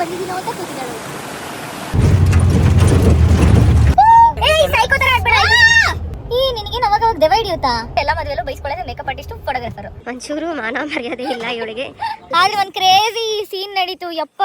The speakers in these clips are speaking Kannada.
ಬಂದಿದ್ದೀನೋ ಅಂತ ಕೂತಿದ್ದಾಳು. ಈ ನಿನಗೆ ಅವಾಗ ದೆವ್ವ ಹಿಡಿಯುತ್ತಾ? ಎಲ್ಲ ಮದುವೆಲ್ಲೂ ಬೈಸ್ಕೊಳ್ಳೋದು ಮೇಕಪ್ ಆರ್ಟಿಸ್ಟ್, ಫೋಟೋಗ್ರಾಫರ್. ಒಂಚೂರು ಮಾನ ಮರ್ಯಾದೆ ಇಲ್ಲ ಇವಳಿಗೆ. ಆದ್ರೆ ಒಂದ್ ಕ್ರೇಜಿ ಸೀನ್ ನಡೀತು ಯಪ್ಪ.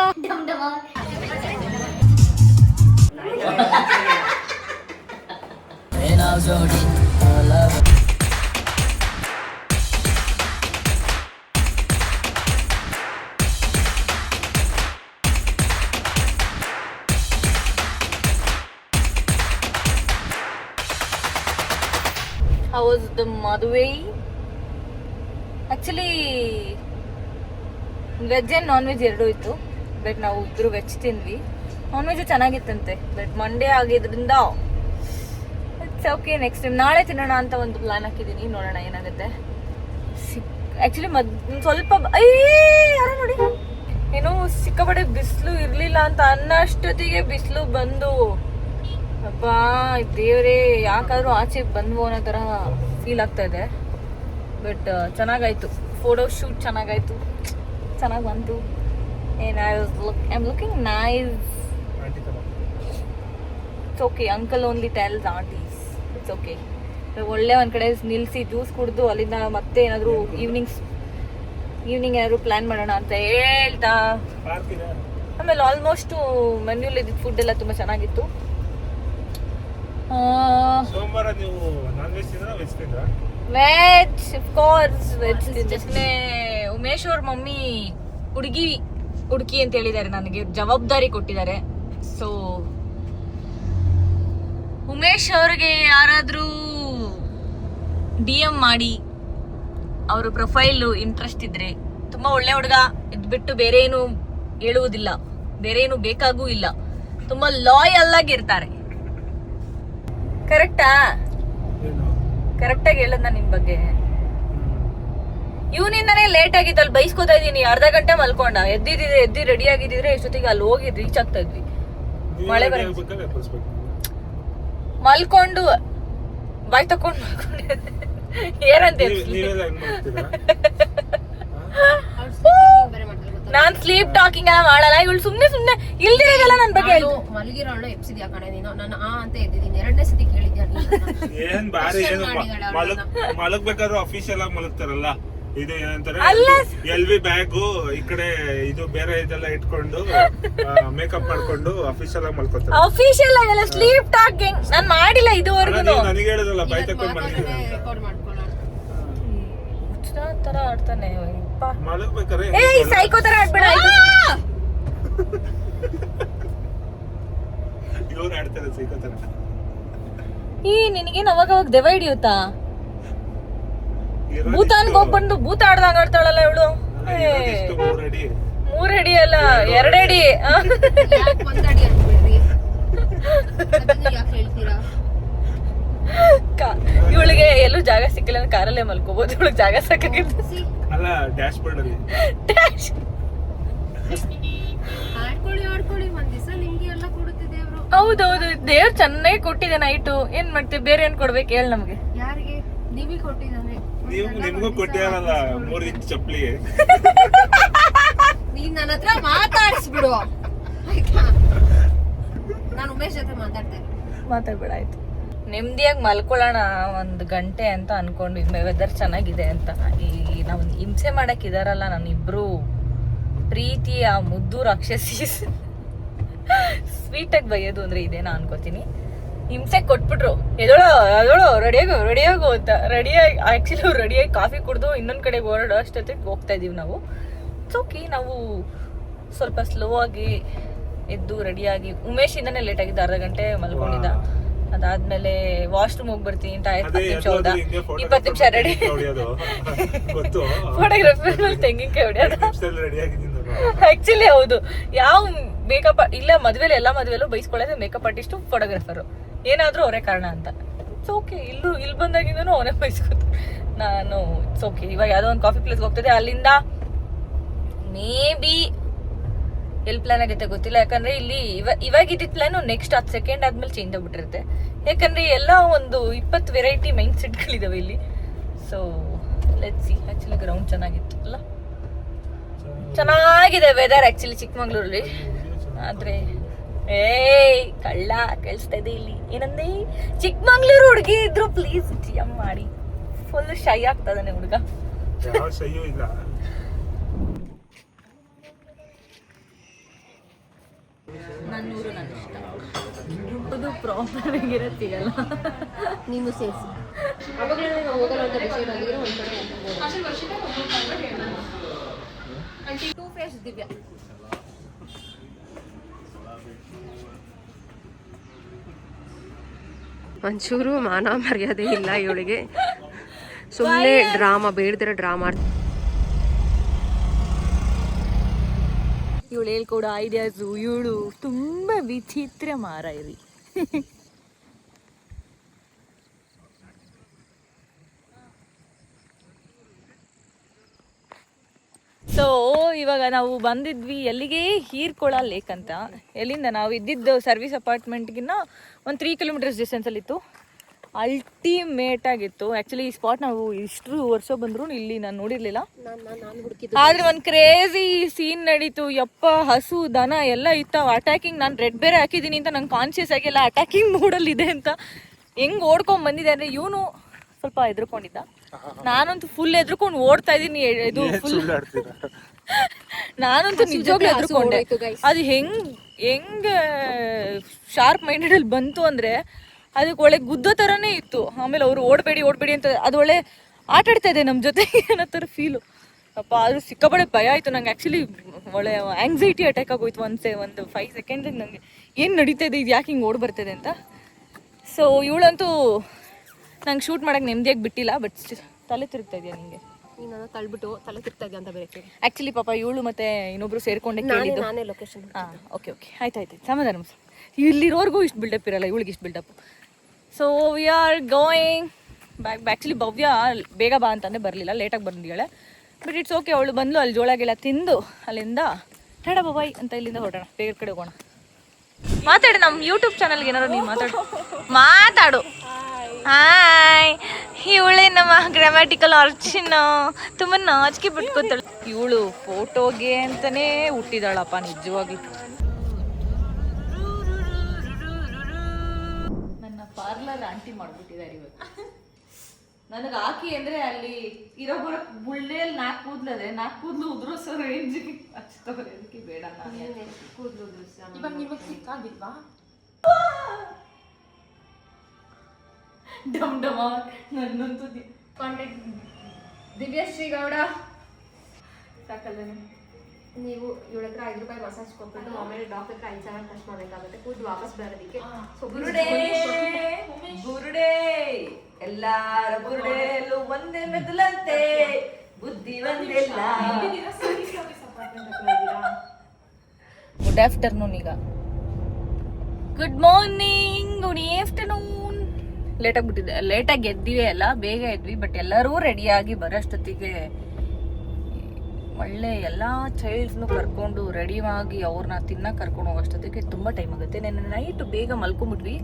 How was the ಮದುವೆ? Actually veg and non veg ಎರಡೂ ಇತ್ತು. ಬಟ್ ನಾವು ಇಬ್ಬರು ವೆಜ್ ತಿಂದ್ವಿ. ನಾನ್ ವೆಜ್ ಚೆನ್ನಾಗಿತ್ತಂತೆ. ಬಟ್ ಮಂಡೇ ಆಗಿದ್ರಿಂದ ಇಟ್ಸ್ ಓಕೆ, ನೆಕ್ಸ್ಟ್ ಟೈಮ್ ನಾಳೆ ತಿನ್ನೋಣ ಅಂತ ಒಂದು ಪ್ಲಾನ್ ಹಾಕಿದ್ದೀನಿ. ನೋಡೋಣ ಏನಾಗುತ್ತೆ. ಆಕ್ಚುಲಿ ಸ್ವಲ್ಪ ಯಾರೋ ನೋಡಿ ಏನೋ ಸಿಕ್ಕಾಪಟ್ಟೆ ಬಿಸಿಲು ಇರಲಿಲ್ಲ ಅಂತ ಅನ್ನೋಷ್ಟೊತ್ತಿಗೆ ಬಿಸಿಲು ಬಂದು ಅಬ್ಬಾ ದೇವ್ರೇ ಯಾಕಾದ್ರೂ ಆಚೆ ಬಂದ್ವು ಅನ್ನೋ ಥರ ಫೀಲ್ ಆಗ್ತಾ ಇದೆ. ಬಟ್ ಚೆನ್ನಾಗಾಯ್ತು, ಫೋಟೋ ಶೂಟ್ ಚೆನ್ನಾಗಾಯ್ತು, ಚೆನ್ನಾಗಿ ಬಂತು. I am looking nice. It's okay, uncle only tells aunties it's okay. ಒಳ್ಳೆ ಒಂದ್ ಕಡೆ ನಿಲ್ಸಿ ಜ್ಯೂಸ್ ಕುಡಿದು ಅಲ್ಲಿಂದ ಮತ್ತೆ ಏನಾದ್ರು ಈವ್ನಿಂಗ್ ಏನಾದ್ರು ಪ್ಲಾನ್ ಮಾಡೋಣ ಅಂತ ಹೇಳ್ತಾ. ಆಮೇಲೆ ಆಲ್ಮೋಸ್ಟ್ ಮೆನ್ಯೂಲ್ ಇದ್ದಿದ್ದು ಫುಡ್ ಎಲ್ಲ ತುಂಬಾ ಚೆನ್ನಾಗಿತ್ತು. ಸೋಮವಾರ ನೀವು ನಾನ್ ವೆಜ್ ತಿಂದ್ರಾ ವೆಜ್ ತಿಂದ್ರಾ? ವೆಜ್ ಆಫ್ ಕೋರ್ಸ್ ವೆಜ್ ತಿಂದೆ. ಉಮೇಶ್ ಅವ್ರ ಮಮ್ಮಿ ಹುಡುಕಿ ಅಂತ ಹೇಳಿದ್ದಾರೆ, ನನಗೆ ಜವಾಬ್ದಾರಿ ಕೊಟ್ಟಿದ್ದಾರೆ. ಸೊ ಉಮೇಶ್ ಅವ್ರಿಗೆ ಯಾರಾದ್ರೂ DM ಮಾಡಿ ಅವ್ರ ಪ್ರೊಫೈಲ್ ಇಂಟ್ರೆಸ್ಟ್ ಇದ್ರೆ, ತುಂಬಾ ಒಳ್ಳೆ ಹುಡುಗ ಇದ್ಬಿಟ್ಟು ಬೇರೆ ಏನು ಹೇಳುವುದಿಲ್ಲ, ಬೇರೆ ಏನು ಬೇಕಾಗೂ ಇಲ್ಲ, ತುಂಬಾ ಲಾಯಲ್ ಆಗಿರ್ತಾರೆ. ಕರೆಕ್ಟಾ? ಕರೆಕ್ಟಾಗಿ ಹೇಳದ್ ನಿನ್ ಬಗ್ಗೆ. ಇವನಿಂದಾನೇ ಲೇಟ್ ಆಗಿತ್ತು, ಅಲ್ಲಿ ಬೈಸ್ಕೋತಾ ಇದೀನಿ. ಅರ್ಧ ಗಂಟೆ ಮಲ್ಕೊಂಡ, ಎದ್ದು ರೆಡಿ ಆಗಿದ್ರೆ ಎಷ್ಟೊತ್ತಿಗೆ ಅಲ್ಲಿ ಹೋಗಿ ರೀಚ್ ಆಗ್ತಾ ಇದ್ವಿ. ಮಳೆ ಬರ ಮಲ್ಕೊಂಡು ಬಾಯ್ ತಕೊಂಡ್ ಮಲ್ಕೊಂಡಿದ್ದೆ. ಏನಂತ ನಾನ್ ಸ್ಲೀಪ್ ಟಾಕಿಂಗ್ ಎಲ್ಲ ಮಾಡಲ್ಲ. ಇವಳು ಸುಮ್ನೆ ಇಲ್ದಿರೋದಲ್ಲ ನನ್ ಬಗ್ಗೆ ಮಲಗಿರೋಳು ಎಪ್ಸಿದ್ಯಾ ಕಣೆ ನೀನು? ನಾನು ಅಂತ ಎದ್ದಿದ್ದೀನಿ, ಎರಡನೇ ಸತಿ ಕೇಳಿದ್ಯಾ ಏನ್ ಬಾರಿ ಏನು ಮಲಗ್ಬೇಕಾದ್ರೂ ಅಫಿಷಿಯಲ್ ಆಗಿ ಮಲಗ್ತಾರಲ್ಲ. ಇದು ಏನಂತಾರೆ LV ಬ್ಯಾಗು ಈ ಕಡೆ ಇದು ಬೇರೆ ಇದೆಲ್ಲ ಇಟ್ಕೊಂಡು ಮೇಕಪ್ ಮಾಡ್ಕೊಂಡು ಅಫಿಷಿಯಲ್ ಆಗಿ ಮಲ್ಕೋತಾರೆ. ಅಫಿಷಿಯಲ್ ಆಗಲ್ಲ, ಸ್ಲೀಪ್ ಟಾಕಿಂಗ್ ನಾನ್ ಮಾಡಿಲ್ಲ ಇದುವರೆಗೂ. ನನಗೆ ಹೇಳಿದ್ರಲ್ಲ ಬಾಯ್ ತಕೊಂಡ್ ಮಲಗಿದ್ದೀನಿ ತರ ಆಡ್ತಾನೆ. ಮಲಗ್ಬೇಕಾರೆ ಸೈಕೋ ತರ ಆಡ್ಬೇಡ. ಇವ್ರು ಆಡ್ತಾರೆ ಸೈಕೋ ತರ. ನಿನಗೇನ್ ಅವಾಗ ದೆವ್ವ ಹಿಡಿಯುತ್ತಾ? ಭೂತಾನ್ಗೆ ಹೋಗ್ಬಂದು ಭೂತ ಆಡ್ದಂಗ ಆಡ್ತಾಳಲ್ಲ ಇವಳು. 3 ಅಡಿ ಅಲ್ಲ 2 ಅಡಿ. ಇವಳಿಗೆ ಎಲ್ಲೂ ಜಾಗ ಸಿಕ್ಕಿಲ್ಲ, ಕಾರಲ್ಲೇ ಮಲ್ಕೋಬಹುದು. ಇವಳಿಗೆ ಜಾಗ ಸಾಕಾಗಿತ್ತು. ಅಲ್ಲ ಡ್ಯಾಶ್ ಬೋರ್ಡ್ ಅಲ್ಲಿ ಹೌದೌದು, ದೇವ್ರು ಚೆನ್ನಾಗಿ ಕೊಟ್ಟಿದೆ ನೈಟು. ಏನ್ ಮಾಡ್ತೀವಿ, ಬೇರೆ ಏನ್ ಕೊಡ್ಬೇಕು ಹೇಳಿ ನಮ್ಗೆ? ಯಾರಿಗೆ? ನಿಮಗೆ ಕೊಟ್ಟಿದ್ದಾನೆ. ನಿಮ್ಗೂ ಕೊಟ್ಟಿರಲ್ಲ 3 ಇಂಚ್ ಚಪ್ಪಲಿಗೆ. ನೀನ್ ನನ್ನ ಹತ್ರ ಮಾತಾಡಿಸ್ಬಿಡು ಆಯ್ತಾ? ನಾನು ಉಮೇಶ್ ಜೊತೆ ಮಾತಾಡ್ಬೇಡ ಆಯ್ತು. ನೆಮ್ಮದಿಯಾಗಿ ಮಲ್ಕೊಳ್ಳೋಣ 1 ಗಂಟೆ ಅಂತ ಅನ್ಕೊಂಡಿದ್ವಿ, ವೆದರ್ ಚೆನ್ನಾಗಿದೆ ಅಂತ. ಈ ನಾವು ಹಿಂಸೆ ಮಾಡಕ್ ಇದಾರಲ್ಲ ನಾನಿಬ್ರು ಪ್ರೀತಿಯ ಮುದ್ದು ರಾಕ್ಷಸಿ. ಸ್ವೀಟಾಗಿ ಬೈಯೋದು ಅಂದ್ರೆ ಇದೇನಾ ಅನ್ಕೋತೀನಿ. ಹಿಂಸೆ ಕೊಟ್ಬಿಟ್ರು, ಎದೋಳು ರೆಡಿಯಾಗು ಅಂತ. ರೆಡಿಯಾಗಿ ಆಕ್ಚುಲಿ ಅವ್ರು ರೆಡಿಯಾಗಿ ಕಾಫಿ ಕುಡ್ದು ಇನ್ನೊಂದ್ ಕಡೆಗೆ ಹೊರಡೋ ಅಷ್ಟೊತ್ತಿಗೆ ಹೋಗ್ತಾ ಇದೀವಿ ನಾವು. ಇಟ್ಸ್ ಓಕೆ, ನಾವು ಸ್ವಲ್ಪ ಸ್ಲೋ ಆಗಿ ಎದ್ದು ರೆಡಿಯಾಗಿ. ಉಮೇಶ್ ಇಂದಾನೆ ಲೇಟ್ ಆಗಿದ್ದ, ಅರ್ಧ ಗಂಟೆ ಮಲ್ಕೊಂಡಿದ್ದ. ಅದಾದ್ಮೇಲೆ ವಾಶ್ರೂಮ್ ಹೋಗಿ ಬರ್ತೀನಿ ಅಂತ 10 ನಿಮಿಷ ಹೋದ. 20 ನಿಮಿಷ ರೆಡಿ. ಫೋಟೋಗ್ರಾಫರ್ ತೆಂಗಿನಕಾಯಿ ಹೊಡೆಯೋದು. ಆಕ್ಚುಲಿ ಹೌದು, ಯಾವ ಮೇಕಪ್ ಇಲ್ಲ ಮದ್ವೆಲಿ, ಎಲ್ಲ ಮದ್ವೆಲ್ಲೂ ಬೈಸ್ಕೊಳ್ಳೋದು ಮೇಕಪ್ ಆರ್ಟಿಸ್ಟ್, ಫೋಟೋಗ್ರಾಫರ್, ಏನಾದ್ರೂ ಅವರೇ ಕಾರಣ ಅಂತ. It's okay. ಇಲ್ಲಿ ಬಂದಾಗಿಂದನೂ ಅವನೇ ಬೈಸ್ಕೊತ ನಾನು. It's okay. ಇವಾಗ ಯಾವ್ದೋ ಒಂದು ಕಾಫಿ ಪ್ಲೇಸ್ಗೆ ಹೋಗ್ತದೆ, ಅಲ್ಲಿಂದ ಮೇ ಬಿ ಎಲ್ಲಿ ಪ್ಲಾನ್ ಆಗುತ್ತೆ ಗೊತ್ತಿಲ್ಲ. ಯಾಕಂದ್ರೆ ಇಲ್ಲಿ ಇವಾಗ ಇದ್ದಿದ್ ಪ್ಲಾನು ನೆಕ್ಸ್ಟ್ 10 ಸೆಕೆಂಡ್ ಆದ್ಮೇಲೆ ಚೇಂಜ್ ಆಗ್ಬಿಟ್ಟಿರುತ್ತೆ. ಯಾಕಂದ್ರೆ ಎಲ್ಲ ಒಂದು 20 ವೆರೈಟಿ ಮೈಂಡ್ ಸೆಟ್ಗಳಿದಾವೆ ಇಲ್ಲಿ. So let's see. Actually ground ಚೆನ್ನಾಗಿತ್ತು ಅಲ್ಲ, ಚೆನ್ನಾಗಿದೆ ವೆದರ್ ಆಕ್ಚುಲಿ ಚಿಕ್ಕಮಂಗ್ಳೂರಲ್ಲಿ. ಆದ್ರೆ ಏಯ್ ಕಳ್ಳ ಕೇಳಿಸ್ತಾ ಇದೆ ಇಲ್ಲಿ ಏನಂದೆ ಚಿಕ್ಕಮಂಗ್ಳೂರು ಹುಡುಗಿ ಇದ್ರು ಪ್ಲೀಸ್ ಟಿಎಂ ಮಾಡಿ. ಫುಲ್ ಶೈ ಆಗ್ತದಾನೆ ಹುಡುಗ. ಯಾವ ಸಹಿಯೂ ಇಲ್ಲ. ನನ್ನೂರು ನನ್ನ ಇಷ್ಟ. ಅದು ಪ್ರಾಪರ್ ಆಗಿರೋದು ಸಿಗಲ್ಲ. ನೀನು ಸೇರಿಸಿ ಅವಾಗಲೇ ನಾವು ಹೋಗಲ್ಲ ಅಂತ ಡಿಸೈಡ್ ಆಗಿದ್ರೆ ಒಂದು ಕಡೆ ಟೂ ಫೇಸ್ ದಿವ್ಯಾ. ಒಂಚೂರು ಮಾನ ಮರ್ಯಾದೆ ಇಲ್ಲ ಇವಳಿಗೆ. ಸುಮ್ಮನೆ ಡ್ರಾಮಾ ಬೇಡದಿರೋ ಡ್ರಾಮಾ. ಇವಳು ಹೇಳ್ಕೊಡೋ ಐಡಿಯಾಸು ಇವಳು ತುಂಬಾ ವಿಚಿತ್ರ ಮಾರ ಇರಿ. ಸೊ ಇವಾಗ ನಾವು ಬಂದಿದ್ವಿ ಎಲ್ಲಿಗೆ, ಹೀರ್ಕೊಳ ಲೇಕ್ ಅಂತ. ಎಲ್ಲಿಂದ ನಾವು ಇದ್ದಿದ್ದು ಸರ್ವಿಸ್ ಅಪಾರ್ಟ್ಮೆಂಟ್ಗಿನ್ನ ಒಂದು 3 ಕಿಲೋಮೀಟರ್ಸ್ ಡಿಸ್ಟೆನ್ಸಲ್ಲಿತ್ತು. ಅಲ್ಟಿಮೇಟ್ ಆಗಿತ್ತು. ಆ್ಯಕ್ಚುಲಿ ಈ ಸ್ಪಾಟ್ ನಾವು ಇಷ್ಟು ವರ್ಷ ಬಂದ್ರು ಇಲ್ಲಿ ನಾನು ನೋಡಿರ್ಲಿಲ್ಲ. ಆದ್ರೆ ಒಂದು ಕ್ರೇಜಿ ಸೀನ್ ನಡೀತು. ಯಪ್ಪ, ಹಸು ದನ ಎಲ್ಲ ಇತ್ತಾವ. ಅಟ್ಯಾಕಿಂಗ್, ನಾನು ರೆಡ್ ಬೇರೆ ಹಾಕಿದ್ದೀನಿ ಅಂತ ನಂಗೆ ಕಾನ್ಶಿಯಸ್ ಆಗಿಲ್ಲ ಅಟ್ಯಾಕಿಂಗ್ ಮೂಡಲ್ಲಿ ಇದೆ ಅಂತ. ಹೆಂಗ್ ಓಡ್ಕೊಂಡ್ ಬಂದಿದೆ ಅಂದ್ರೆ ಇವನು ಸ್ವಲ್ಪ ಎದ್ರುಕೊಂಡಿದ್ದ, ನಾನಂತೂ ಫುಲ್ ಎದ್ರುಕೊಂಡು ಓಡ್ತಾ ಇದೀನಿ. ಇದು ಫುಲ್ ನಾನಂತೂ ನಿಜವಾಗ್ಲೂ ಎದ್ರುಕೊಂಡೆ. ಅದು ಹೆಂಗ್ ಶಾರ್ಪ್ ಮೈಂಡೆಡ್ ಅಲ್ಲಿ ಬಂತು ಅಂದ್ರೆ ಅದಕ್ಕೆ ಒಳ್ಳೆ ಗುದ್ದೋ ಥರನೇ ಇತ್ತು. ಆಮೇಲೆ ಅವರು ಓಡಬೇಡಿ ಅಂತ ಅದು ಒಳ್ಳೆ ಆಟ ಆಡ್ತಾ ಇದೆ ನಮ್ಮ ಜೊತೆ ಅನ್ನೋ ಥರ ಫೀಲು. ಅಪ್ಪ ಅದು ಸಿಕ್ಕಾಪಡೆ ಭಯ ಆಯಿತು ನಂಗೆ. ಆ್ಯಕ್ಚುಲಿ ಒಳ್ಳೆ ಆಂಗ್ಸೈಟಿ ಅಟ್ಯಾಕ್ ಆಗೋಯ್ತು ಒಂದು 5 ಸೆಕೆಂಡಿಗೆ. ನನಗೆ ಏನು ನಡೀತಾ ಇದೆ, ಇದು ಯಾಕೆ ಹಿಂಗೆ ಓಡಿ ಬರ್ತಿದೆ ಅಂತ. ಸೊ ಇವಳಂತೂ ನಂಗೆ ಶೂಟ್ ಮಾಡೋಕ್ಕೆ ನೆಮ್ಮದಿಯಾಗಿ ಬಿಟ್ಟಿಲ್ಲ. ಬಟ್ ತಲೆ ತಿರುಗ್ತಾ ಇದೆಯಾ ನಿಮಗೆ? ನೀನು ತಳ್ಬಿಟ್ಟು ತಲೆ ತಿರ್ತಾ ಇದೆಯಾ ಅಂತ ಬೇರೆ. ಆ್ಯಕ್ಚುಲಿ ಪಾಪ ಇವಳು ಮತ್ತೆ ಇನ್ನೊಬ್ರು ಸೇರ್ಕೊಂಡೆ ಕೇಳಿದ್ದು. ನಾನೇ ಲೊಕೇಶನ್. ಹಾಂ, ಓಕೆ ಆಯ್ತು ಸಮಾಧಾನ. ಇಲ್ಲಿರೋರ್ಗೂ ಇಷ್ಟು ಬಿಲ್ಡಪ್ ಇರಲ್ಲ, ಇವಳಿಗೆ ಇಷ್ಟು buildup. So we are going back. Actually Bhavya ಬೇಗ ಬಾ ಅಂತಂದರೆ ಬರಲಿಲ್ಲ, ಲೇಟಾಗಿ ಬಂದಿದ್ದಾಳೆ. But it's okay. ಅವಳು ಬಂದು ಅಲ್ಲಿ ಜೋಳಗೆಲ್ಲ ತಿಂದು ಅಲ್ಲಿಂದ ಟಾಡ ಬಾಯ್ ಅಂತ ಇಲ್ಲಿಂದ ಹೊರಡೋಣ, ಬೇಗ ಕಡೆ ಹೋಗೋಣ. ಮಾತಾಡು, ನಮ್ಮ ಯೂಟ್ಯೂಬ್ ಚಾನಲ್ಗೆ ಏನಾರು ನೀವು ಮಾತಾಡು. ಹಾಯ್, ಇವಳೇ ನಮ್ಮ ಗ್ರಾಮ್ಯಾಟಿಕಲ್ ಅರ್ಚಿನ. ತುಂಬ ನಾಚಿಕೆ ಬಿಟ್ಕೋತಾಳೆ ಇವಳು. ಫೋಟೋಗೆ ಅಂತಲೇ ಹುಟ್ಟಿದಾಳಪ್ಪ ನಿಜವಾಗ್ಲೂ. ಪಾರ್ಲರ್ ಆಂಟಿ ಮಾಡ್ಬಿಟ್ಟಿದ್ದಾರೆ ಇವತ್ತು. ನನಗೆ ಹಾಕಿ ಅಂದ್ರೆ ಅಲ್ಲಿ ಇರೋ ಬರೋ ಬುಳ್ಳೆಯಲ್ಲಿ 4 ಕೂದಲದೆ 4 ಕೂದಲು ಉದುರಿಸೋ ರೇಂಜಿಗೆ ಹಚ್ತವ್ರೆ. ಅದಕ್ಕೆ ಬೇಡ, ನಾನು ಕೂದಲು ಇವಾಗ ನಿಮಗೆ ಸಿಕ್ಕಾಗಿಲ್ವಾ? ಡಮ್ ಡಮ ನನ್ನಂತೂ ಕಾಂಟ್ಯಾಕ್ಟ್ ದಿವ್ಯಶ್ರೀ ಗೌಡ. ಸಾಕಲ್ಲ ನೀವು ಇವಳ ಹತ್ರ 5 ರೂಪಾಯಿ ಮಸಾಜ್ ಕೊಟ್ಬಿಟ್ಟು ಆಮೇಲೆ ಡಾಕ್ಟರ್ ಹತ್ರ 5 ಸಾವಿರ ಖರ್ಚು ಮಾಡಬೇಕಾಗುತ್ತೆ ಕೂದಲು ವಾಪಸ್ ಬರೋದಕ್ಕೆ. ಬುರುಡೆ ಎಲ್ಲಾರ ಬುರುಡೆಯಲ್ಲೂ ಒಂದೇ ಮೆದುಲಂತೆ, ಬುದ್ಧಿ ಒಂದಿಲ್ಲ. Good afternoon. ಈಗ ಗುಡ್ ಮಾರ್ನಿಂಗ್, ಗುಡ್ ಆಫ್ಟರ್ನೂನ್. ಲೇಟಾಗಿ ಎದ್ದಿವಿ ಅಲ್ಲ, ಬೇಗ ಎದ್ವಿ. ಬಟ್ ಎಲ್ಲರೂ ರೆಡಿಯಾಗಿ ಬರೋಷ್ಟೊತ್ತಿಗೆ ಒಳ್ಳೆ ಎಲ್ಲ ಚೈಲ್ಡ್ಸ್ನು ಕರ್ಕೊಂಡು ರೆಡಿ ಆಗಿ ಅವ್ರನ್ನ ತಿನ್ನಕ್ಕೆ ಕರ್ಕೊಂಡು ಹೋಗೋಷ್ಟೊತ್ತಿಗೆ ತುಂಬ ಟೈಮ್ ಆಗುತ್ತೆ. ನೆನ್ನೆ ನೈಟ್ ಬೇಗ ಮಲ್ಕೊಂಬಿಟ್ವಿ.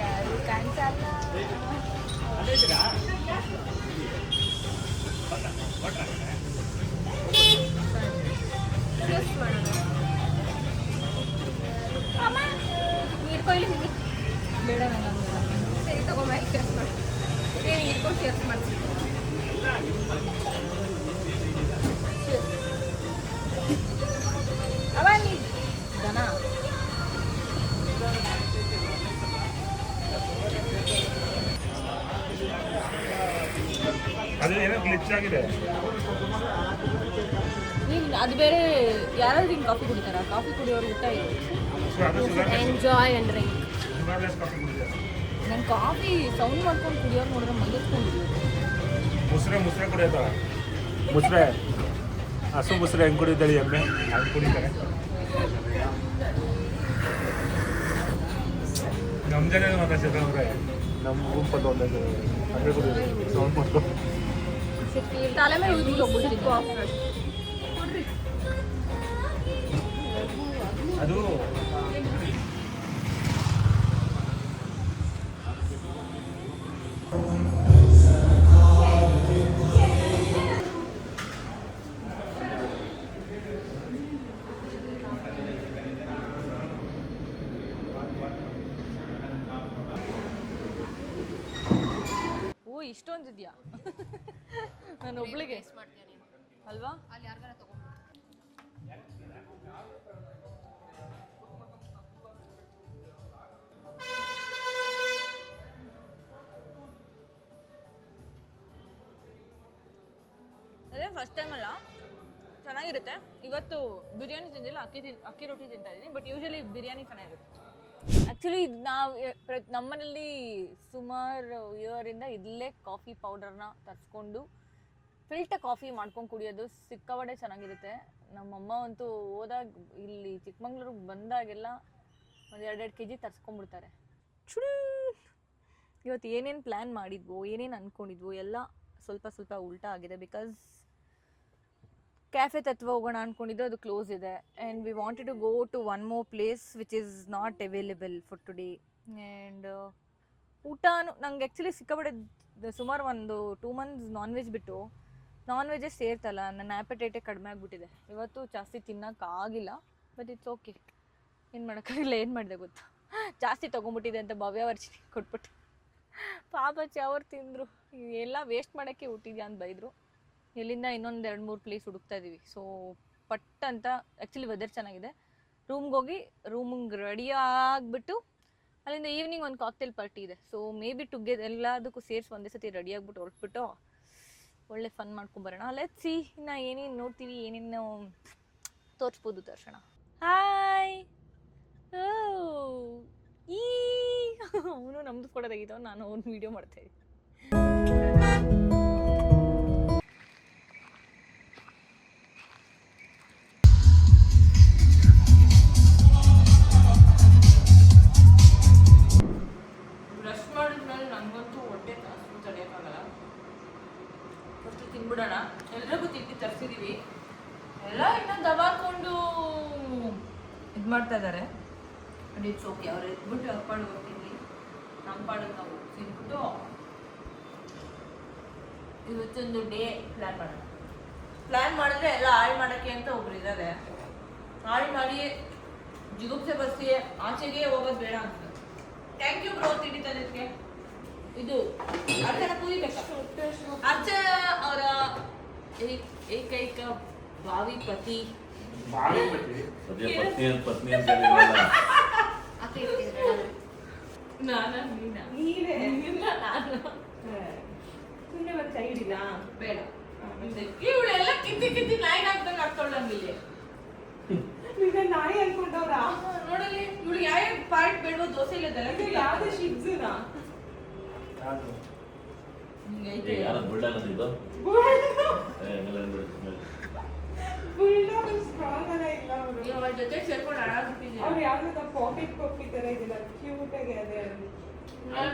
ಯಾರು ಕಾಣಿಸಲ್ಲ. ಬೇಡ, ಸರಿ ತಗೊಂಬ, ಶೇರ್ಸ್ ಮಾಡಿ. ಏನು ಇಟ್ಕೊಂಡು ಶೇರ್ಸ್ ಮಾಡ್ತೀನಿ. ಅವ ನೀ ದನ ಅದು ಏನೋ ಗ್ಲಿಚ್ ಆಗಿದೆ. ಅದು ಬೇರೆ. ಯಾರಾದ್ರೂ ಹಿಂಗೆ ಕಾಫಿ ಕುಡಿತಾರ? ಕಾಫಿ ಕುಡಿಯೋರು ಊಟ ಇದೆ. Enjoy and drink. ನಂಗೆ ಕಾಫಿ ಸೌಂಡ್ ಮಾಡ್ಕೊಂಡು ಕುಡಿಯೋರು ನೋಡಿದ್ರೆ ಮಲ್ಸ್ಕೊಂಡಿದ್ದೀವಿ. ಮುಸ್ರೆ ಕುಡಿಯೋದ? ಮುಸ್ರೆ ಹಸು ಮುಸ್ರೆ ಹೆಂಗೆ ಕುಡಿದಾಳಿ ಎಮ್ಮೆ ಹಂಗೆ ಕುಡಿತಾರೆ. ನಮ್ಮ ಜನ ಮಾತಾಡ್ಸಿದ್ರೆ ಅವ್ರೆ ನಮ್ಮ ಗುಂಪಲ್ಲಿ ಒಂದೊಂದು ಹಂಗೆ ಕುಡಿಯೋದು ಸೌಂಡ್ ಮಾಡ್ಕೊಂಡು ತಲೆ ಮೇಲೆ ಹೋಗ್ಬಿಡ್ತಿದ್ವು. ಅದು ಇಷ್ಟೊಂದಿದ್ಯಾ? ನಾನು ಒಬ್ಳಿಗೆ ಮಾಡ್ತೀಯ ನೀನು ಅಲ್ವಾ? ಅಲ್ಲಿ ಯಾರಿಗಾರ ತಗೊಂಡು ಅದೇ ಫಸ್ಟ್ ಟೈಮ್ ಅಲ್ಲ, ಚೆನ್ನಾಗಿರುತ್ತೆ. ಇವತ್ತು ಬಿರಿಯಾನಿ ತಿಂದಿಲ್ಲ, ಅಕ್ಕಿ ರೊಟ್ಟಿ ತಿಂತಾ ಇದ್ದೀನಿ. ಬಟ್ ಯೂಶಲಿ ಬಿರಿಯಾನಿ ಚೆನ್ನಾಗಿರುತ್ತೆ. ಆ್ಯಕ್ಚುಲಿ ನಾವು ನಮ್ಮನೇಲಿ ಸುಮಾರು ಇಯರಿಂದ ಇಲ್ಲೇ ಕಾಫಿ ಪೌಡರ್ನ ತರಿಸ್ಕೊಂಡು ಫಿಲ್ಟರ್ ಕಾಫಿ ಮಾಡ್ಕೊಂಡು ಕುಡಿಯೋದು ಸಿಕ್ಕಾಪಟ್ಟೆ ಚೆನ್ನಾಗಿರುತ್ತೆ. ನಮ್ಮಮ್ಮ ಅಂತೂ ಹೋದಾಗ ಇಲ್ಲಿ ಚಿಕ್ಕಮಂಗ್ಳೂರಿಗೆ ಬಂದಾಗೆಲ್ಲ ಒಂದು 2 kg ತರಿಸ್ಕೊಂಡ್ಬಿಡ್ತಾರೆ. ಇವತ್ತು ಏನೇನು ಪ್ಲ್ಯಾನ್ ಮಾಡಿದ್ವೋ, ಏನೇನು ಅಂದ್ಕೊಂಡಿದ್ವೋ ಎಲ್ಲ ಸ್ವಲ್ಪ ಸ್ವಲ್ಪ ಉಲ್ಟಾ ಆಗಿದೆ. ಬಿಕಾಸ್ ಕ್ಯಾಫೆ ತತ್ವ ಹೋಗೋಣ ಅಂದ್ಕೊಂಡಿದ್ದು, ಅದು ಕ್ಲೋಸ್ ಇದೆ. And we wanted to go to one more place which is not available for today. And ಊಟನೂ ನಂಗೆ ಆ್ಯಕ್ಚುಲಿ ಸಿಕ್ಕಾಪಟ್ಟೆ ಸುಮಾರು ಒಂದು 2 months ನಾನ್ ವೆಜ್ ಬಿಟ್ಟು ನಾನ್ ವೆಜ್ಜೇ ಸೇರ್ತಲ್ಲ. ನನ್ನ ಆ್ಯಪಟೈಟೇ ಕಡಿಮೆ ಆಗಿಬಿಟ್ಟಿದೆ. ಇವತ್ತು ಜಾಸ್ತಿ ತಿನ್ನೋಕ್ಕಾಗಿಲ್ಲ. ಬಟ್ ಇಟ್ಸ್ ಓಕೆ, ಏನು ಮಾಡೋಕ್ಕಾಗಿಲ್ಲ. ಏನು ಮಾಡಿದೆ ಗೊತ್ತಾ, ಜಾಸ್ತಿ ತೊಗೊಂಬಿಟ್ಟಿದೆ ಅಂತ ಭವ್ಯವರ್ಚಿನಿ ಕೊಟ್ಬಿಟ್ಟು. ಪಾಪಚ್ಚಿ ಅವ್ರು ತಿಂದರು, ಎಲ್ಲ ವೇಸ್ಟ್ ಮಾಡೋಕ್ಕೆ ಹುಟ್ಟಿದ್ಯಾ ಅಂತ ಬೈದರು. ಎಲ್ಲಿಂದ ಇನ್ನೊಂದು 2-3 ಪ್ಲೇಸ್ ಹುಡುಕ್ತಾ ಇದ್ದೀವಿ. ಸೊ ಪಟ್ ಅಂತ ಆ್ಯಕ್ಚುಲಿ ವೆದರ್ ಚೆನ್ನಾಗಿದೆ. ರೂಮ್ಗೆ ಹೋಗಿ ರೂಮಿಗೆ ರೆಡಿ ಆಗಿಬಿಟ್ಟು ಅಲ್ಲಿಂದ ಈವ್ನಿಂಗ್ ಒಂದು ಕಾಕ್ಟೇಲ್ ಪಾರ್ಟಿ ಇದೆ. ಸೊ ಮೇ ಬಿ ಟುಗೆದರ್ ಎಲ್ಲದಕ್ಕೂ ಸೇರಿಸಿ ಒಂದೇ ಸತಿ ರೆಡಿ ಆಗಿಬಿಟ್ಟು ಹೊರಟ್ಬಿಟ್ಟು ಒಳ್ಳೆ ಫನ್ ಮಾಡ್ಕೊಂಬರೋಣ. ಲೆಟ್ಸ್ ಸಿ ಇನ್ನು ಏನೇನು ನೋಡ್ತೀವಿ, ಏನೇನು ತೋರಿಸ್ಬೋದು ತೋರ್ಸೋಣ. ಹಾಯ್, ಅವನು ನಮ್ದು ಫೋಟೋ ತೆಗಿತಾವ, ನಾನು ಅವ್ನು ವೀಡಿಯೋ ಮಾಡ್ತಾಯಿದ್ದೆ. ಬ್ರಷ್ ಮಾಡಿದ್ಮೇಲೆ ನನಗಂತೂ ಹೊಟ್ಟೆ ಕಾಸು ತಡೆಯೋಕ್ಕಾಗಲ್ಲ. ಫಸ್ಟು ತಿನ್ಬಿಡೋಣ. ಎಲ್ರಿಗೂ ತಿಂಡಿ ತರಿಸಿದ್ದೀವಿ, ಎಲ್ಲ ಇನ್ನೂ ದಬಾಕೊಂಡು ಇದು ಮಾಡ್ತಾ ಇದ್ದಾರೆ. And it's okay. ಅವ್ರು ಎದ್ಬಿಟ್ಟು ಅವ್ರ ಪಾಡಿಗೆ ಹೋಗ್ತೀನಿ, ನಮ್ಮ ಪಾಡಿಗೆ ನಾವು ತಿನ್ಬಿಟ್ಟು ಇವತ್ತೊಂದು ಡೇ ಪ್ಲ್ಯಾನ್ ಮಾಡೋಣ. ಪ್ಲ್ಯಾನ್ ಮಾಡಿದ್ರೆ ಎಲ್ಲ ಹಾಳು ಮಾಡೋಕ್ಕೆ ಅಂತ ಒಬ್ರು ಇದ್ದಾರೆ. ಹಾಳು ಮಾಡಿ ಜಿಗುಪ್ಸೆ ಬಸ್ಸಿ ಆಚೆಗೆ ಹೋಗೋದು ಬೇಡ ಅಂತ. ಥ್ಯಾಂಕ್ ಯು ಬ್ರೋ ತಿಂಡಿ ತಂದಿದ್ದಕ್ಕೆ. ಇದು ಅರ್ಚನ ಕೂಗಿಬೇಕಾ? ಅರ್ಚನ ಅವರ ಏಕೈಕ ಭಾವಿ ಪತಿ. ಬೇಡ, ಇವಳೆಲ್ಲ ಕಿತ್ತಿ ನಾಯಿಗೆ ಹಾಕ್ದಂಗೆ ಹಾಕ್ತೊಳ್ಳಂಗಿಲ್ಲ. ನಾಯಿ ಅನ್ಕೊಂಡವ್ರ ನೋಡಲ್ಲಿ ಇವಳು ಯಾವ ಪಾರ್ಟ್ ಬೇಡವೋ ದೋಸೆ ಇಲ್ಲದಲ್ಲ. ಯಾವ್ದು ಶಿಗ್ಸುನಾ? ಸ್ಟ್ರಾಂಗ್ ಅಲ್ಲ ಇಲ್ಲ ಅವರು. ಅವ್ರ ಜೊತೆ ಸೇರ್ಕೊಂಡು ಆಡಾಡ್ತಿದ್ದೀನಿ. ಅವ್ರು ಯಾವ್ದು ಪಾಕೆಟ್ ಕಾಫಿ ತರ ಇದೆಲ್ಲ ಕ್ಯೂಟ್ ಆಗಿ ಅದೇ ನಾನು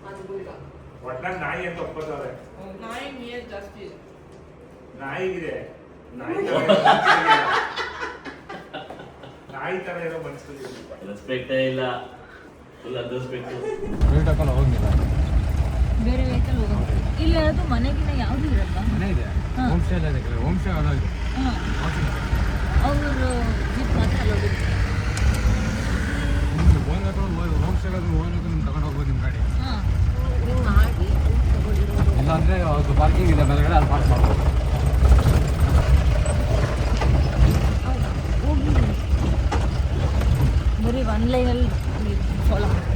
ಅದು ಗುಳ್ಳ ಒಟ್ನಾಗ ನಾಯಿ ಅಂತ ಒಪ್ಪೋದವ್ರೆ. ನಾಯಿ ನೀರು ಜಾಸ್ತಿ ಇದೆ. ನಾಯಿ ಇದೆ, ನಾಯಿ ತರ ಇರೋ ಮನಸ್ಸಿಗೆ ರೆಸ್ಪೆಕ್ಟೇ ಇಲ್ಲ, ಫುಲ್ ಅನ್ರೆಸ್ಪೆಕ್ಟ್. ಬೇರೆ ವೆಹಿಕಲ್ ಹೋಗೋದು ಇಲ್ಲ. ಅದು ಮನೆಗಿನ ಯಾವುದು ಇರಲ್ಲ. ಮನೆ ಇದೆ, ಹೋಮ್ ಸ್ಟೇ ಎಲ್ಲ ಇದೆ. ಹೋಮ್ ಸ್ಟೇ ಅಲ್ಲ ಇದೆ. ಅವರು ಜೀಪ್ ಮಾತ್ರ ಅಲ್ಲಿ ಹೋಗಿದ್ದು. ಹೋಮ್ ಸ್ಟೇ ಹೋಗ್ಲಿಕ್ಕೆ ತಗೊಂಡು ಹೋಗ್ಬೋದು ನಿಮ್ಮ ಗಾಡಿ. ಮಾಡಿ ಇಲ್ಲ ಅಂದರೆ ಅದು ಪಾರ್ಕಿಂಗ್ ಇದೆ ಮೇಲ್ಗಡೆ, ಅಲ್ಲಿ ಪಾರ್ಕ್ ಮಾಡ್ಬೋದು. ಬರೀ ಒನ್ ಲೈನಲ್ಲಿ ಫಾಲೋ ಮಾಡಿ.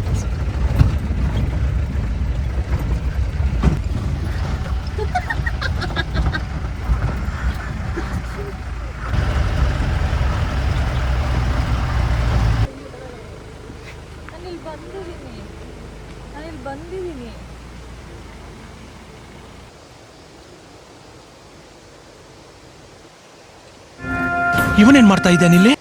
ನಾನಿಲ್ಲಿ ಬಂದಿದ್ದೀನಿ. ಇವನೇನ್ ಮಾಡ್ತಾ ಇದ್ದಾನೆ ಇಲ್ಲಿ?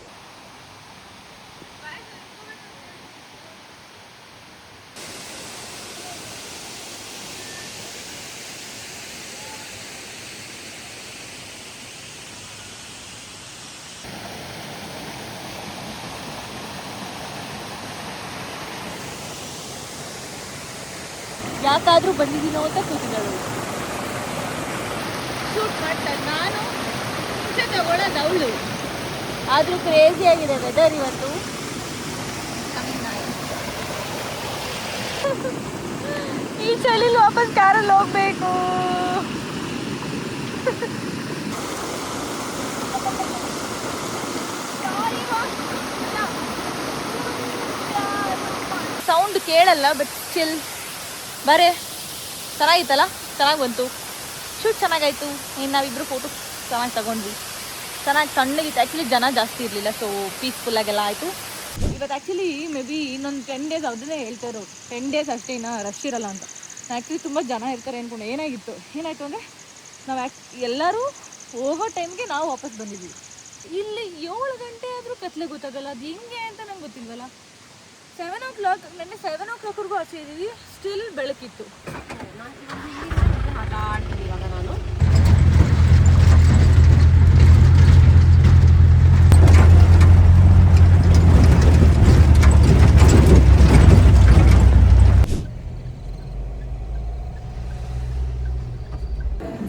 ಯಾಕಾದ್ರೂ ಬಂದಿದ್ದೀನೋ ಅಂತ ಕೂತಿದ್ದಾಳು. ಶೂಟ್ ಮಾಡ್ತಾಳೆ. ನಾನು ಮುಂಚೆ ತಗೊಳ್ಳೋದು ಅವಳು. ಆದರೂ ಕ್ರೇಜಿ ಆಗಿದೆ ವೆದರ್ ಇವತ್ತು. ಈ ಚಳಿಲಿ ವಾಪಸ್ ಕಾರಲ್ಲಿ ಹೋಗ್ಬೇಕು. ಸೌಂಡ್ ಕೇಳಲ್ಲ, ಬಟ್ ಚಿಲ್. ಬರೇ ಚೆನ್ನಾಗಿತ್ತಲ್ಲ, ಚೆನ್ನಾಗಿ ಬಂತು, ಶೂಟ್ ಚೆನ್ನಾಗಾಯ್ತು. ಇನ್ನು ನಾವಿಬ್ಬರು ಫೋಟೋ ಚೆನ್ನಾಗಿ ತಗೊಂಡ್ವಿ, ಚೆನ್ನಾಗಿ ತಣ್ಣಗಿತ್ತು. ಆ್ಯಕ್ಚುಲಿ ಜನ ಜಾಸ್ತಿ ಇರಲಿಲ್ಲ, ಸೊ ಪೀಸ್ಫುಲ್ಲಾಗೆಲ್ಲ ಆಯಿತು. ಇವತ್ತು ಆ್ಯಕ್ಚುಲಿ ಮೇ ಬಿ ಇನ್ನೊಂದು 10 days ಅದನ್ನೇ ಹೇಳ್ತಾ ಇರೋದು, 10 days ಅಷ್ಟೇ, ಇನ್ನು ರಶ್ ಇರಲ್ಲ ಅಂತ. ಆ್ಯಕ್ಚುಲಿ ತುಂಬ ಜನ ಇರ್ತಾರೆ ಅಂದ್ಕೊಂಡು ಏನಾಯಿತು ಅಂದರೆ ನಾವು ಎಲ್ಲರೂ ಹೋಗೋ ಟೈಮ್ಗೆ ನಾವು ವಾಪಸ್ ಬಂದಿದ್ವಿ. ಇಲ್ಲಿ 7 ಗಂಟೆ ಆದರೂ ಕತ್ಲೆ ಗೊತ್ತಾಗಲ್ಲ, ಅದು ಹೆಂಗೆ ಅಂತ ನಂಗೆ ಗೊತ್ತಿಲ್ವಲ್ಲ. 7 o'clock, ನೆನ್ನೆ 7 o'clockವರೆಗೂ ಆಚೆ ಇದ್ದೀವಿ, ಸ್ಟಿಲ್ ಬೆಳಕಿತ್ತು. ಮಾತಾಡ್ತೀನಿ ಇವಾಗ ನಾನು.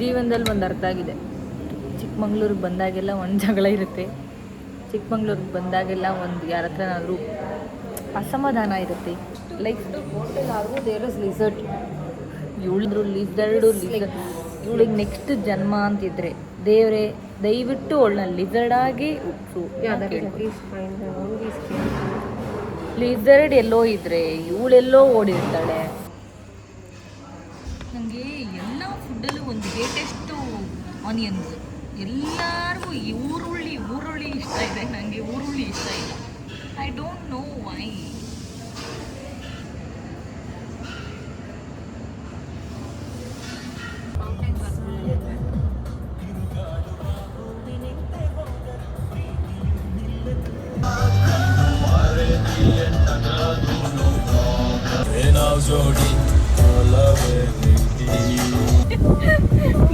ಜೀವನದಲ್ಲಿ ಒಂದು ಅರ್ಥ ಆಗಿದೆ, ಚಿಕ್ಕಮಂಗ್ಳೂರಿಗೆ ಬಂದಾಗೆಲ್ಲ ಒಂದು ಜಗಳ ಇರುತ್ತೆ, ಚಿಕ್ಕಮಂಗ್ಳೂರಿಗೆ ಬಂದಾಗೆಲ್ಲ ಒಂದು ಯಾರ ಹತ್ರನಾದರೂ ಅಸಮಾಧಾನ ಇರುತ್ತೆ. ಲೈಕ್ ದೇರ್ ಇಸ್ ಲಿಸರ್ಟ್, ಇವಳಿಗೆ ನೆಕ್ಸ್ಟ್ ಜನ್ಮ ಅಂತಿದ್ರೆ ದೇವರೇ ದಯವಿಟ್ಟು ಅವಳನ್ನ ಲಿಸರ್ಡ್ ಆಗಿ ಹುಟ್ಟಿಸು. ಲಿಸರ್ಡ್ ಎಲ್ಲೋ ಇದ್ರೆ ಇವಳೆಲ್ಲೋ ಓಡಿರ್ತಾಳೆ. ನನಗೆ ಎಲ್ಲ ಫುಡ್ಡಲ್ಲೂ ಒಂದು ಗ್ರೇಟೆಸ್ಟು ಆನಿಯನ್ಸ್. ಎಲ್ಲರಿಗೂ ಊರುಳ್ಳಿ ಇಷ್ಟ ಇದೆ, ನನಗೆ ಊರುಳ್ಳಿ ಇಷ್ಟ ಇಲ್ಲ. I don't know why.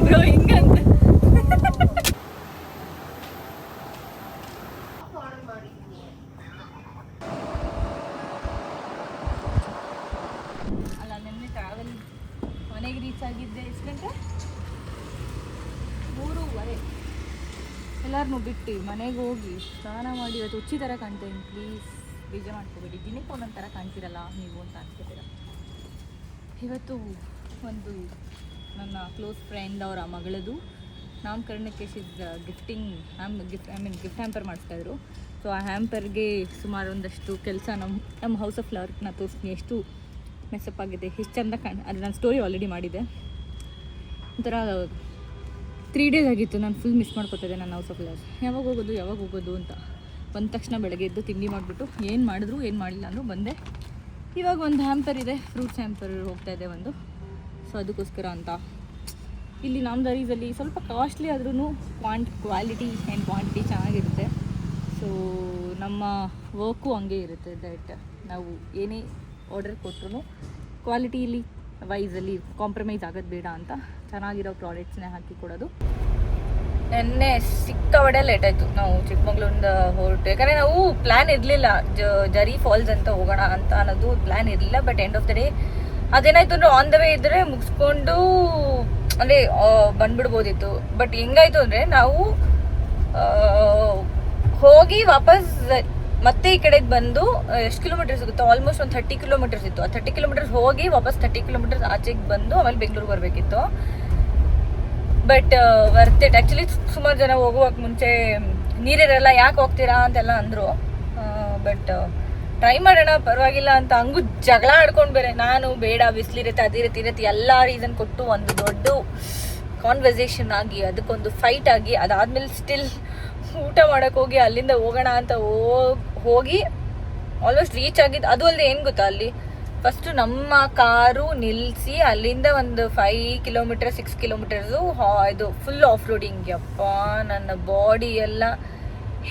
Bro ಹಿಂಗಂತ ಅಲ್ಲ, ನೆನ್ನೆ ಟ್ರಾವೆಲ್ ಮನೆಗೆ ರೀಚ್ ಆಗಿದ್ದೆ ಎಷ್ಟು ಗಂಟೆ? 3:30. ಎಲ್ಲರನ್ನೂ ಬಿಟ್ಟು ಮನೆಗೆ ಹೋಗಿ ಸ್ನಾನ ಮಾಡಿ ಇವತ್ತು ಹುಚ್ಚಿ ಥರ ಕಾಣ್ತೇನೆ. ಪ್ಲೀಸ್ ಬೇಜಾರು ಮಾಡ್ಕೋಬೇಡಿ, ದಿನಕ್ಕೆ ಒಂದೊಂದು ಥರ ಕಾಣ್ತಿರಲ್ಲ ನೀವು ಅಂತ ಅನ್ಕೋತೀರ. ಇವತ್ತು ಒಂದು ನನ್ನ ಕ್ಲೋಸ್ ಫ್ರೆಂಡ್ ಅವರ ಮಗಳದು ನಾಮಕರಣಕ್ಕೆ ಗಿಫ್ಟಿಂಗ್ ಗಿಫ್ಟ್ ಹ್ಯಾಂಪರ್ ಮಾಡಿಸ್ತಾಯಿದ್ರು. ಸೊ ಆ ಹ್ಯಾಂಪರ್ಗೆ ಸುಮಾರು ಒಂದಷ್ಟು ಕೆಲಸ ನಮ್ಮ ಹೌಸ್ ಆಫ್ ಫ್ಲವರ್ನ ತೋರಿಸ್ತೀನಿ, ಎಷ್ಟು ಮೆಸಪ್ ಆಗಿದೆ, ಎಷ್ಟು ಚೆಂದ ಅದು ನಾನು ಸ್ಟೋರಿ ಆಲ್ರೆಡಿ ಮಾಡಿದೆ. ಒಂಥರ 3 days ಆಗಿತ್ತು, ನಾನು ಫುಲ್ ಮಿಸ್ ಮಾಡ್ಕೊತಿದ್ದೆ ನನ್ನ ಹೌಸ್ ಆಫ್ ಫ್ಲವರ್ಸ್. ಯಾವಾಗ ಹೋಗೋದು ಅಂತ ಬಂದ ತಕ್ಷಣ ಬೆಳಗ್ಗೆ ಎದ್ದು ತಿಂಡಿ ಮಾಡಿಬಿಟ್ಟು ಏನು ಮಾಡಿದ್ರು ಏನು ಮಾಡಲಿಲ್ಲ ಅಂದರೂ ಬಂದೆ. ಇವಾಗ ಒಂದು ಹ್ಯಾಂಪರ್ ಇದೆ, ಫ್ರೂಟ್ಸ್ ಹ್ಯಾಂಪರ್ ಹೋಗ್ತಾಯಿದೆ ಒಂದು. ಸೊ ಅದಕ್ಕೋಸ್ಕರ ಅಂತ ಇಲ್ಲಿ ನಾಮದಾರೀಸಲ್ಲಿ ಸ್ವಲ್ಪ ಕಾಸ್ಟ್ಲಿ ಆದ್ರೂ ಕ್ವಾಲಿಟಿ ಆ್ಯಂಡ್ ಕ್ವಾಂಟಿಟಿ ಚೆನ್ನಾಗಿರುತ್ತೆ. ಸೊ ನಮ್ಮ ವರ್ಕು ಹಂಗೆ ಇರುತ್ತೆ, ದಟ್ ನಾವು ಏನೇ ಆರ್ಡರ್ ಕೊಟ್ಟರು ಕ್ವಾಲಿಟಿಲಿ ವೈಸಲ್ಲಿ ಕಾಂಪ್ರಮೈಸ್ ಆಗೋದು ಬೇಡ ಅಂತ ಚೆನ್ನಾಗಿರೋ ಪ್ರಾಡಕ್ಟ್ಸ್ನೇ ಹಾಕಿ ಕೊಡೋದು. ನೆನ್ನೆ ಸಿಕ್ಕಾಪಟ್ಟೆ ಲೇಟ್ ಆಯಿತು, ನಾವು ಚಿಕ್ಕಮಂಗ್ಳೂರಿಂದ ಹೊರಟು. ಯಾಕಂದರೆ ನಾವು ಪ್ಲ್ಯಾನ್ ಇರಲಿಲ್ಲ, ಜರಿ ಫಾಲ್ಸ್ ಅಂತ ಹೋಗೋಣ ಅಂತ ಅನ್ನೋದು ಪ್ಲ್ಯಾನ್ ಇರಲಿಲ್ಲ. But end of the day ಅದೇನಾಯ್ತು ಅಂದರೆ ಆನ್ ದ ವೇ ಇದ್ದರೆ ಮುಗಿಸ್ಕೊಂಡು ಅಂದರೆ ಬಂದ್ಬಿಡ್ಬೋದಿತ್ತು. ಬಟ್ ಹೆಂಗಾಯ್ತು ಅಂದರೆ ನಾವು ಹೋಗಿ ವಾಪಸ್ ಮತ್ತೆ ಈ ಕಡೆಗೆ ಬಂದು ಎಷ್ಟು ಕಿಲೋಮೀಟರ್ಸ್ ಸಿಗುತ್ತೋ ಆಲ್ಮೋಸ್ಟ್ ಒಂದು 30 kilometers ಇತ್ತು. ಆ 30 kilometers ಹೋಗಿ ವಾಪಸ್ 30 kilometers ಆಚೆಗೆ ಬಂದು ಆಮೇಲೆ ಬೆಂಗಳೂರಿಗೆ ಬರಬೇಕಿತ್ತು. But worth it. ಆ್ಯಕ್ಚುಲಿ ಸುಮಾರು ಜನ ಹೋಗುವಾಗ ಮುಂಚೆ ನೀರಿರಲ್ಲ ಯಾಕೆ ಹೋಗ್ತೀರಾ ಅಂತೆಲ್ಲ ಅಂದರು. ಬಟ್ ಟ್ರೈ ಮಾಡೋಣ ಪರವಾಗಿಲ್ಲ ಅಂತ ಹಂಗೂ ಜಗಳ ಆಡ್ಕೊಂಡು ಬೇರೆ ನಾನು ಬೇಡ ಬಿಸಿಲಿರುತ್ತೆ ಅದಿರುತ್ತೆ ಎಲ್ಲ ರೀಸನ್ ಕೊಟ್ಟು ಒಂದು ದೊಡ್ಡ ಕಾನ್ವರ್ಸೇಷನ್ ಆಗಿ ಅದಕ್ಕೊಂದು ಫೈಟ್ ಆಗಿ ಅದಾದಮೇಲೆ ಸ್ಟಿಲ್ ಊಟ ಮಾಡೋಕ್ಕೆ ಹೋಗಿ ಅಲ್ಲಿಂದ ಹೋಗೋಣ ಅಂತ ಹೋಗಿ ಆಲ್ಮೋಸ್ಟ್ ರೀಚ್ ಆಗಿದ್ದು. ಅದು ಅಲ್ಲದೆ ಏನು ಗೊತ್ತಾ, ಅಲ್ಲಿ ಫಸ್ಟು ನಮ್ಮ ಕಾರು ನಿಲ್ಲಿಸಿ ಅಲ್ಲಿಂದ ಒಂದು 5 kilometers 6 kilometers ಇದು ಫುಲ್ ಆಫ್ ರೋಡಿಂಗ್. ಯಪ್ಪ ನನ್ನ ಬಾಡಿ ಎಲ್ಲ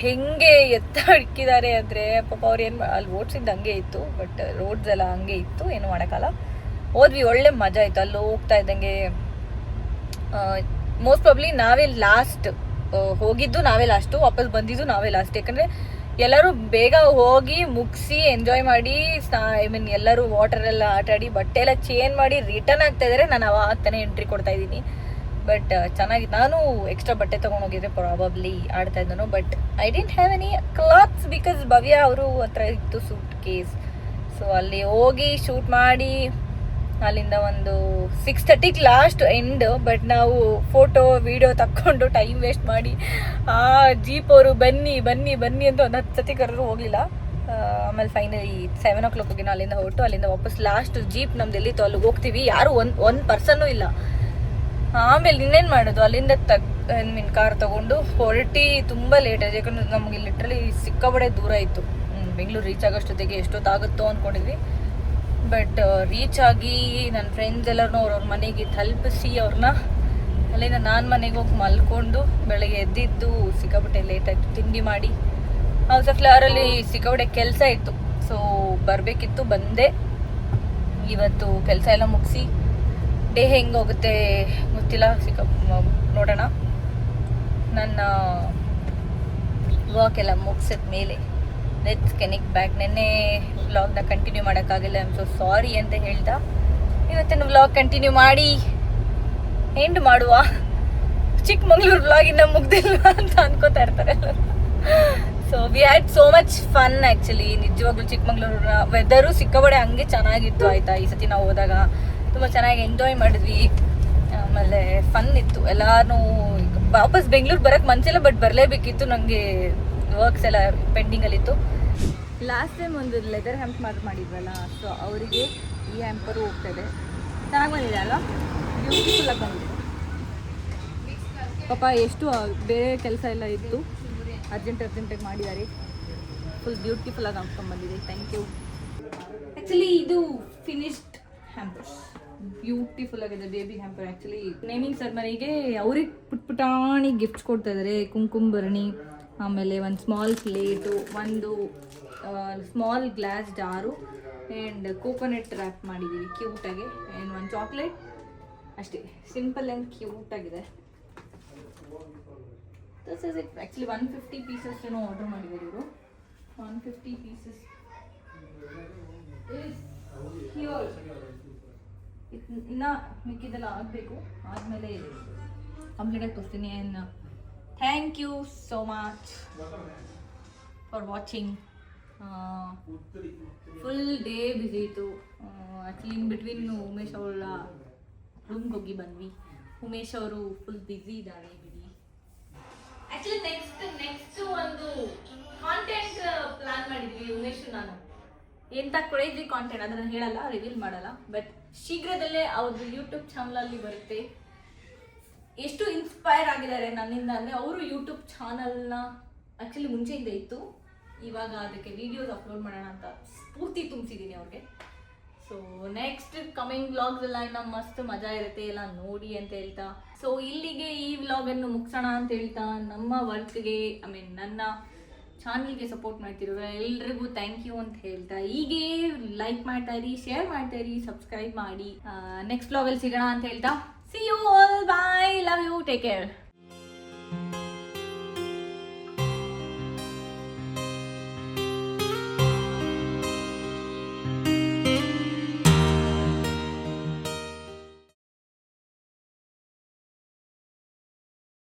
ಹೆಂಗೆ ಎತ್ತಾಡ್ಕಿದ್ದಾರೆ ಅಂದರೆ ಪಾಪ ಅವ್ರು ಏನು ಅಲ್ಲಿ ಓಡಿಸಿದ್ದು ಹಂಗೆ ಇತ್ತು. ಬಟ್ ರೋಡ್ಸ್ ಎಲ್ಲ ಹಂಗೆ ಇತ್ತು, ಏನು ಮಾಡೋಕ್ಕಲ್ಲ. ಹೋದ್ವಿ, ಒಳ್ಳೆ ಮಜಾ ಇತ್ತು. ಅಲ್ಲಿ ಹೋಗ್ತಾ ಇದ್ದಂಗೆ ಮೋಸ್ಟ್ ಪ್ರಾಬ್ಲಿ ನಾವೇ ಲಾಸ್ಟ್ ಹೋಗಿದ್ದು, ನಾವೇ ಲಾಸ್ಟು ವಾಪಸ್ ಬಂದಿದ್ದು ನಾವೇ ಲಾಸ್ಟ್. ಯಾಕಂದರೆ ಎಲ್ಲರೂ ಬೇಗ ಹೋಗಿ ಮುಗಿಸಿ ಎಂಜಾಯ್ ಮಾಡಿ ಐ ಮೀನ್ ಎಲ್ಲರೂ ವಾಟರೆಲ್ಲ ಆಟಾಡಿ ಬಟ್ಟೆ ಎಲ್ಲ ಚೇಂಜ್ ಮಾಡಿ ರಿಟರ್ನ್ ಆಗ್ತಾ ಇದ್ದಾರೆ. ನಾನು ಅವಾಗ ತಾನೇ ಎಂಟ್ರಿ ಕೊಡ್ತಾ ಇದ್ದೀನಿ. ಬಟ್ ಚೆನ್ನಾಗಿತ್ತು. ನಾನು ಎಕ್ಸ್ಟ್ರಾ ಬಟ್ಟೆ ತೊಗೊಂಡೋಗಿದ್ರೆ ಪ್ರಾಬಬ್ಲಿ ಆಡ್ತಾ ಇದ್ದನು. But I didn't have any clothes because Bhavya ಅವರು ಹತ್ರ ಇತ್ತು ಸೂಟ್ ಕೇಸ್. ಸೊ ಅಲ್ಲಿ ಹೋಗಿ ಶೂಟ್ ಮಾಡಿ ಅಲ್ಲಿಂದ ಒಂದು 6:30ಗೆ ಲಾಸ್ಟ್ ಎಂಡ್. ಬಟ್ ನಾವು ಫೋಟೋ ವಿಡಿಯೋ ತಕ್ಕೊಂಡು ಟೈಮ್ ವೇಸ್ಟ್ ಮಾಡಿ ಜೀಪ್ ಅವರು ಬನ್ನಿ ಬನ್ನಿ ಬನ್ನಿ ಅಂತ ಒಂದು 10 ಸತಿ ಕರೆದ್ರು ಹೋಗಲಿಲ್ಲ. ಆಮೇಲೆ ಫೈನಲಿ 7 o'clock ನಾವು ಅಲ್ಲಿಂದ ಹೊರಟು ಅಲ್ಲಿಂದ ವಾಪಸ್ ಲಾಸ್ಟ್ ಜೀಪ್ ನಮ್ದು ಎಲ್ಲಿತ್ತು ಅಲ್ಲಿಗೆ ಹೋಗ್ತೀವಿ. ಯಾರು ಒಂದು ಪರ್ಸನ್ನೂ ಇಲ್ಲ. ಆಮೇಲೆ ಇನ್ನೇನು ಮಾಡೋದು, ಅಲ್ಲಿಂದ ಕಾರ್ ತಗೊಂಡು ಹೊರಟಿ ತುಂಬ ಲೇಟ್ ಆಯ್ತು. ಯಾಕಂದ್ರೆ ನಮಗೆ ಲಿಟ್ರಲಿ ಸಿಕ್ಕಾಬಡೆ ದೂರ ಇತ್ತು. ಬೆಂಗಳೂರು ರೀಚ್ ಆಗೋಷ್ಟೊತ್ತಿಗೆ ಎಷ್ಟೊತ್ತಾಗುತ್ತೋ ಅಂದ್ಕೊಂಡಿದ್ವಿ. ಬಟ್ ರೀಚ್ ಆಗಿ ನನ್ನ ಫ್ರೆಂಡ್ಸ್ ಎಲ್ಲರನ್ನೂ ಅವ್ರವ್ರ ಮನೆಗೆ ತಲುಪಿಸಿ ಅವ್ರನ್ನ ಅಲ್ಲಿಂದ ನಾನು ಮನೆಗೆ ಹೋಗಿ ಮಲ್ಕೊಂಡು ಬೆಳಗ್ಗೆ ಎದ್ದಿದ್ದು ಸಿಕ್ಕಾಬಟ್ಟೆ ಲೇಟ್ ಆಯಿತು. ತಿಂಡಿ ಮಾಡಿ ಹೌಸ್ ಆಫ್ ಫ್ಲವರಲ್ಲಿ ಸಿಕ್ಕಾಬಟ್ಟೆ ಕೆಲಸ ಇತ್ತು. ಸೊ ಬರಬೇಕಿತ್ತು, ಬಂದೆ. ಇವತ್ತು ಕೆಲಸ ಎಲ್ಲ ಮುಗಿಸಿ ಡೇ ಹೆಂಗೆ ಹೋಗುತ್ತೆ ಗೊತ್ತಿಲ್ಲ, ನೋಡೋಣ. ನನ್ನ ವಾಕ್ ಎಲ್ಲ ಮುಗಿಸಿದ ಮೇಲೆ ಲೆಟ್ಸ್ ಕನೆಕ್ಟ್ ಬ್ಯಾಕ್. ನೆನ್ನೆ ವ್ಲಾಗ್ನ ಕಂಟಿನ್ಯೂ ಮಾಡೋಕ್ಕಾಗಿಲ್ಲ, ಐ ಆಮ್ ಸೊ ಸಾರಿ ಅಂತ ಹೇಳ್ತಾ ಇವತ್ತಿನ ವ್ಲಾಗ್ ಕಂಟಿನ್ಯೂ ಮಾಡಿ ಎಂಡ್ ಮಾಡುವ. ಚಿಕ್ಕಮಂಗ್ಳೂರು ವ್ಲಾಗ್ ಇನ್ನೂ ಮುಗ್ದಿಲ್ಲ ಅಂತ ಅನ್ಕೋತಾ ಇರ್ತಾರೆ ಎಲ್ಲರೂ. So we had so much fun actually. ನಿಜವಾಗ್ಲೂ ಚಿಕ್ಕಮಂಗ್ಳೂರಿನ ವೆದರು ಸಿಕ್ಕಾಬಡೆ ಹಂಗೆ ಚೆನ್ನಾಗಿತ್ತು ಆಯಿತಾ. ಈ ಸತಿ ನಾವು ಹೋದಾಗ ತುಂಬ ಚೆನ್ನಾಗಿ ಎಂಜಾಯ್ ಮಾಡಿದ್ವಿ. ಆಮೇಲೆ ಫನ್ ಇತ್ತು. ಎಲ್ಲರೂ ವಾಪಸ್ ಬೆಂಗಳೂರು ಬರೋಕ್ಕೆ ಮನಸ್ಸಿಲ್ಲ, ಬಟ್ ಬರಲೇಬೇಕಿತ್ತು. ನನಗೆ ವರ್ಕ್ಸ್ ಎಲ್ಲ ಪೆಂಡಿಂಗಲ್ಲಿತ್ತು. ಲಾಸ್ಟ್ ಟೈಮ್ ಒಂದು ಲೆದರ್ ಹ್ಯಾಂಪ್ ಮಾಡಿದ್ವಲ್ಲ, ಸೊ ಅವರಿಗೆ ಈ ಹ್ಯಾಂಪರು ಹೋಗ್ತಾ ಇದೆ. ಚೆನ್ನಾಗಿ ಬಂದಿದೆ ಅಲ್ಲ, ಬ್ಯೂಟಿಫುಲ್ಲಾಗಿ ಬಂದಿದೆ. ಪಾಪ ಎಷ್ಟು ಬೇರೆ ಕೆಲಸ ಎಲ್ಲ ಇತ್ತು, ಅರ್ಜೆಂಟಾಗಿ ಮಾಡಿದ್ದಾರೆ. ಫುಲ್ ಬ್ಯೂಟಿಫುಲ್ಲಾಗಿ ಹಾಕ್ಕೊಂಡ್ಬಂದಿದೆ. Thank you. ಆ್ಯಕ್ಚುಲಿ ಇದು ಫಿನಿಶ್ಡ್ ಹ್ಯಾಂಪರ್ಸ್, ಬ್ಯೂಟಿಫುಲ್ ಆಗಿದೆ. Baby hamper. ಆ್ಯಕ್ಚುಲಿ ನೇಮಿಂಗ್ ಸೆರೆಮನಿಗೆ ಅವ್ರಿಗೆ ಪುಟ್ಪುಟಾಣಿ ಗಿಫ್ಟ್ಸ್ ಕೊಡ್ತಾ ಇದ್ದಾರೆ. ಕುಂಕುಮ ಭರಣಿ, ಆಮೇಲೆ ಒಂದು ಸ್ಮಾಲ್ ಪ್ಲೇಟು, ಒಂದು small glass jar and coconut wrap ಮಾಡಿದ್ದೀವಿ ಕ್ಯೂಟಾಗಿ, ಆ್ಯಂಡ್ ಒಂದು ಚಾಕ್ಲೇಟ್. ಅಷ್ಟೇ, ಸಿಂಪಲ್ ಆ್ಯಂಡ್ ಕ್ಯೂಟಾಗಿದೆ. This is it. Actually 150 pieces ಏನೋ ಆರ್ಡರ್ ಮಾಡಿದ್ದಾರೆ ಇವರು. 150 ಪೀಸಸ್ ಇಸ್ ಹಿಯರ್. ಇನ್ನು ಮಿಕ್ಕಿದೆಲ್ಲ ಆಗಬೇಕು, ಆದಮೇಲೆ ಕಂಪ್ಲೀಟಾಗಿ ತೋರಿಸ್ತೀನಿ. And thank you so much for watching. Full day busy ಇತ್ತು. ಆ್ಯಕ್ಚುಲಿ ಇನ್ ಬಿಟ್ವೀನ್ ಉಮೇಶ್ ಅವಳ ರೂಮ್ಗೆ ಹೋಗಿ ಬಂದ್ವಿ. ಉಮೇಶ್ ಅವರು ಫುಲ್ ಬ್ಯುಸಿ ಇದ್ದಾರೆ. ಆ್ಯಕ್ಚುಲಿ ನೆಕ್ಸ್ಟ್ ಒಂದು ಕಾಂಟೆಂಟ್ ಪ್ಲಾನ್ ಮಾಡಿದ್ವಿ ಉಮೇಶ್ ನಾನು. ಎಂಥ ಕ್ರೇಜಿ ಕಾಂಟೆಂಟ್ ಅದನ್ನು ಹೇಳಲ್ಲ, ರಿವೀಲ್ ಮಾಡಲ್ಲ. ಬಟ್ ಶೀಘ್ರದಲ್ಲೇ ಅವ್ರದ್ದು ಯೂಟ್ಯೂಬ್ ಚಾನಲಲ್ಲಿ ಬರುತ್ತೆ. ಎಷ್ಟು ಇನ್ಸ್ಪೈರ್ ಆಗಿದ್ದಾರೆ ನನ್ನಿಂದ ಅಂದರೆ, ಅವರು ಯೂಟ್ಯೂಬ್ ಚಾನಲ್ನ ಆ್ಯಕ್ಚುಲಿ ಮುಂಚೆಯಿಂದ ಇತ್ತು, ಇವಾಗ ಅದಕ್ಕೆ ವೀಡಿಯೋಸ್ ಅಪ್ಲೋಡ್ ಮಾಡೋಣ ಅಂತ ಸ್ಫೂರ್ತಿ ತುಂಬಿಸಿದ್ದೀನಿ ಅವ್ರಿಗೆ. ಸೊ ನೆಕ್ಸ್ಟ್ ಕಮಿಂಗ್ ವ್ಲಾಗ್ಸ್ ಎಲ್ಲ ಇನ್ನು ಮಸ್ತ್ ಮಜಾ ಇರುತ್ತೆ, ಎಲ್ಲ ನೋಡಿ ಅಂತ ಹೇಳ್ತಾ. ಸೊ ಇಲ್ಲಿಗೆ ಈ ವ್ಲಾಗನ್ನು ಮುಗಿಸೋಣ ಅಂತ ಹೇಳ್ತಾ, ನಮ್ಮ ವರ್ಕ್ಗೆ ನನ್ನ ಚಾನಲ್ಗೆ ಸಪೋರ್ಟ್ ಮಾಡ್ತಿರೋ ಎಲ್ರಿಗೂ ಥ್ಯಾಂಕ್ ಯು ಅಂತ ಹೇಳ್ತಾ, ಹೀಗೆ ಲೈಕ್ ಮಾಡ್ತಾ ಇರಿ, ಶೇರ್ ಮಾಡ್ತಾ ಇರಿ, ಸಬ್ಸ್ಕ್ರೈಬ್ ಮಾಡಿ. ನೆಕ್ಸ್ಟ್ ವ್ಲಾಗಲ್ಲಿ ಸಿಗೋಣ ಅಂತ ಹೇಳ್ತಾ, see you all, bye, love you, take care.